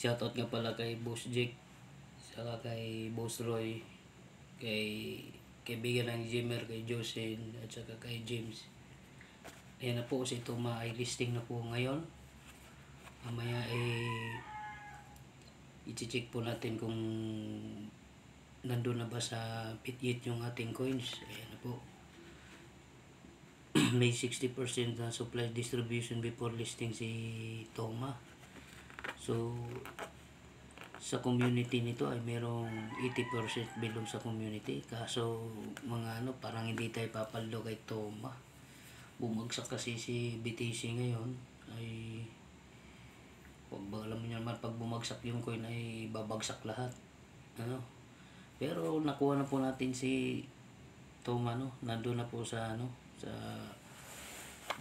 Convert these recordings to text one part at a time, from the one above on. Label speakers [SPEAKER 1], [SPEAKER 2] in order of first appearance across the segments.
[SPEAKER 1] Shoutout nga pala kay Boss Jake, saka kay Boss Roy, kay kaibigan ng Jimmer, kay Jocelyn, at saka kay James. Ayan na po, si Toma ay listing na po ngayon. Mamaya i-check po natin kung nandun na ba sa Bitget yung ating coins. Ayan na po. May 60% na supply distribution before listing si Toma. So, sa community nito ay merong 80% bilog sa community. Kaso, parang hindi tayo papaldo kay Toma. Bumagsak kasi si BTC ngayon. Ay, alam mo naman, pag bumagsak yung coin ay babagsak lahat. Pero nakuha na po natin si Toma, nandun na po sa sa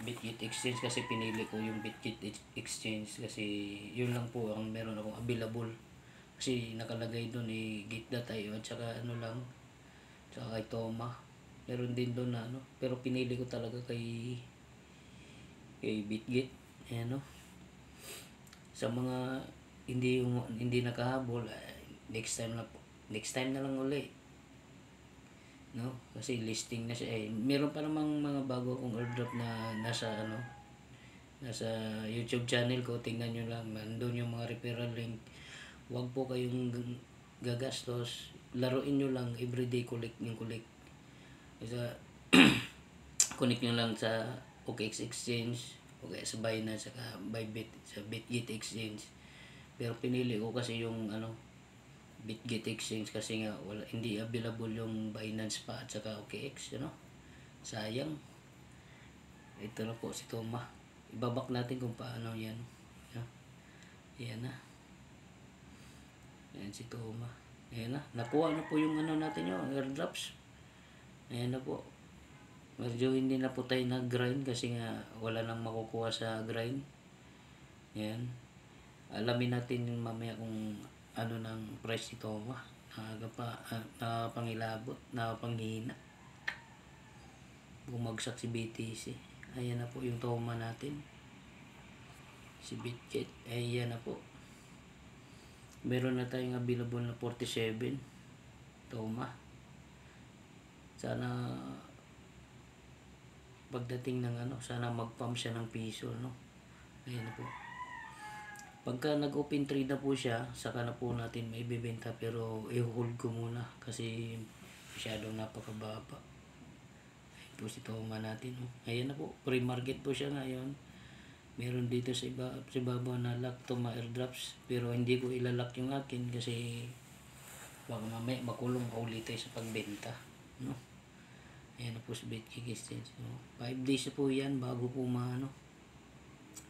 [SPEAKER 1] Bitget Exchange, kasi pinili ko yung Bitget Exchange kasi yun lang po ang meron akong available. Kasi nakalagay doon gate tayo at saka saka kay Toma. Meron din doon pero pinili ko talaga kay Bitget. Sa mga hindi nakahabol, next time na lang uli. Kasi listing na siya. Meron pa namang mga bago akong airdrop na nasa YouTube channel ko. Tingnan nyo lang, nandun yung mga referral link. Huwag po kayong gagastos, laruin nyo lang, everyday collect. Connect nyo lang sa OKX Exchange, o kaya sa Binance, saka Bybit, sa Bitget Exchange. Pero pinili ko kasi yung Bitget Exchange kasi nga hindi available yung Binance pa at saka OKX. Sayang. Ito na po si Toma. Ibabak natin kung paano yan. Yan na. Ayan si Toma. Ayan na. Nakuha na po yung natin yung airdrops. Ayan na po. Medyo hindi na po tayo nag-grind kasi nga wala nang makukuha sa grind. Ayan. Alamin natin yung mamaya kung ng price ni Toma. Nakapangilabot, nakapanghina. Bumagsak si BTC. Ayan na po yung Toma natin. Si Bitget. Ayan na po. Meron na tayong available na 47 Toma. Sana pagdating ng sana mag-pump siya ng piso, Ayan na po. Pagka nag-open trade na po siya, saka na po natin may bibenta, pero i-hold ko muna kasi masyadong napakababa. Ayan po si Toma natin, Ayan na po. Pre-market po siya ngayon. Meron dito sa ibabaw na lock Toma airdrops, pero hindi ko ilalak yung akin kasi baka mamaya makulong ulit tayo sa pagbenta, Ayan na po sa Bitget Exchange. 5 days na po yan bago po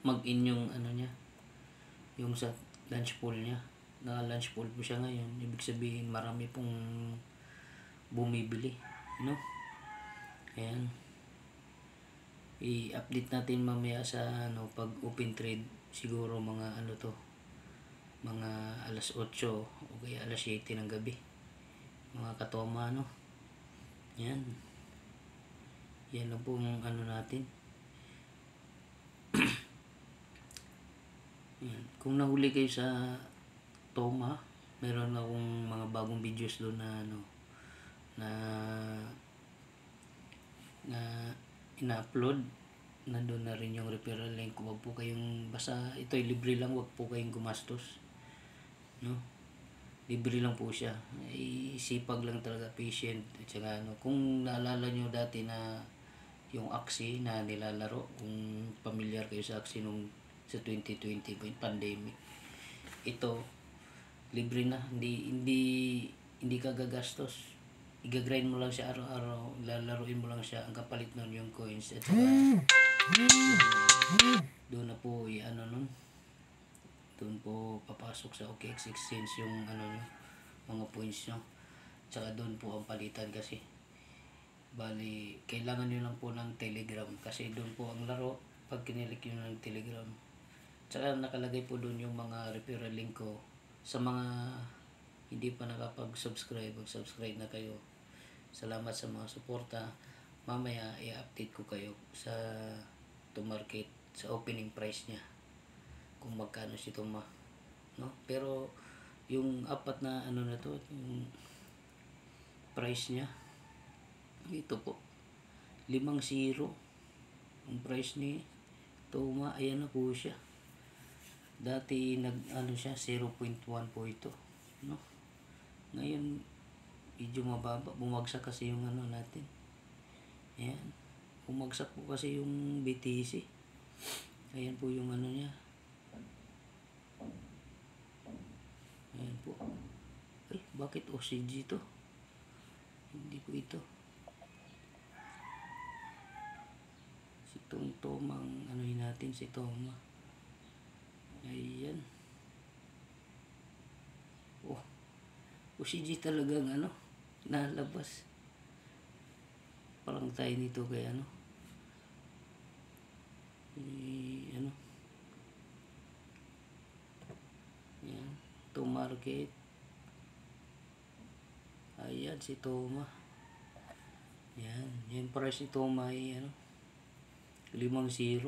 [SPEAKER 1] mag-in yung niya, yung sa lunch pool niya. Na-lunch pool po siya ngayon. Ibig sabihin marami pong bumibili, Ayan. I-update natin mamaya sa pag open trade, siguro mga mga alas 8 o kaya alas 7 ng gabi, mga katoma, Yan. Yan na po ang natin. Yan. Kung nahuli kayo sa Toma, meron akong mga bagong videos doon na ina-upload. Nandun na rin yung referral link. Huwag po kayong, basta ito'y libre lang, huwag po kayong gumastos, libre lang po siya. Sipag lang talaga, patient. At saka kung naalala nyo dati na yung Axie na nilalaro, kung familiar kayo sa Axie nung sa 2020 pandemic, ito libre na, hindi ka gagastos. Igagrind mo lang siya araw-araw, lalaruin mo lang siya, ang kapalit nun yung coins, at saka doon na po nun, doon po papasok sa OKX Exchange yung mga points nyo, tsaka doon po ang palitan. Kasi bali kailangan nyo lang po ng Telegram, kasi doon po ang laro pag kinilik nyo ng Telegram. Tsaka nakalagay po doon yung mga referral link ko. Sa mga hindi pa nakapag-subscribe, mag-subscribe na kayo. Salamat sa mga suporta. Mamaya i-update ko kayo sa to market, sa opening price niya, kung magkano si Toma. no? Pero yung apat na ano na to, yung price niya, ito po, 5-0 ang price ni Toma. Ayan na po siya. Dati ano siya, 0.1 po ito, no? Ngayon medyo mababa, bumagsak kasi yung ano natin. Ayan, bumagsak po kasi yung BTC. Ayan po yung ano niya. Ayan po. Ay, bakit OCG to? Hindi po ito. Si Tomang, ano yun natin, si Toma. Ayan. Oh, OCG talagang ano, nalabas. Parang tayo nito kay ano. Ano. Ayan. To market. Ayan, si Toma. Ayan. Yung price ni Toma ay ano, 5-0.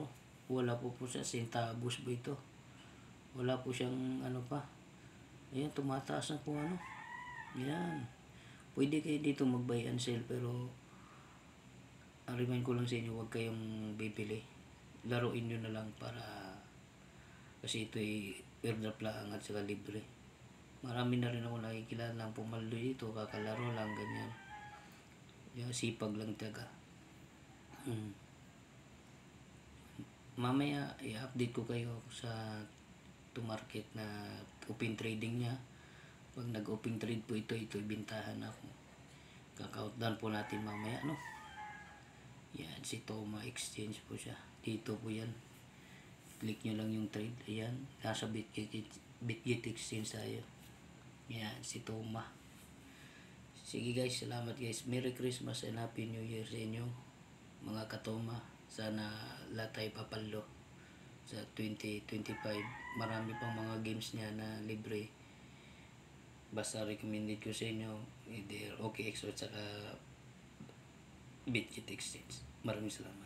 [SPEAKER 1] Wala po siya, centavos po ito. Wala po siyang ano pa. Ayan, tumataas na po ano. Ayan. Pwede kayo dito mag-buy and sell, pero remind ko lang sa inyo, huwag kayong bibili. Laruin nyo na lang para, kasi ito ay airdrop lang at saka libre. Marami na rin ako nakikilala lang pumaldo dito, kakalaro lang, ganyan. Yung sipag lang taga. Mamaya i-update ko kayo sa to market na open trading niya. Pag nag-open trade po ito ibintahan ako. Kaka-countdown po natin mamaya, no? Yan, si Toma Exchange po siya. Dito po yan. Click nyo lang yung trade. Ayan, nasa Bitget Exchange tayo. Yan, si Toma. Sige guys, salamat guys. Merry Christmas and Happy New Year sa inyo, mga katoma. Sana lahat tayo papalo sa 2025. Marami pang mga games niya na libre. Basta recommended ko sa inyo either OKX or saka Bitget Exchange. Maraming salamat.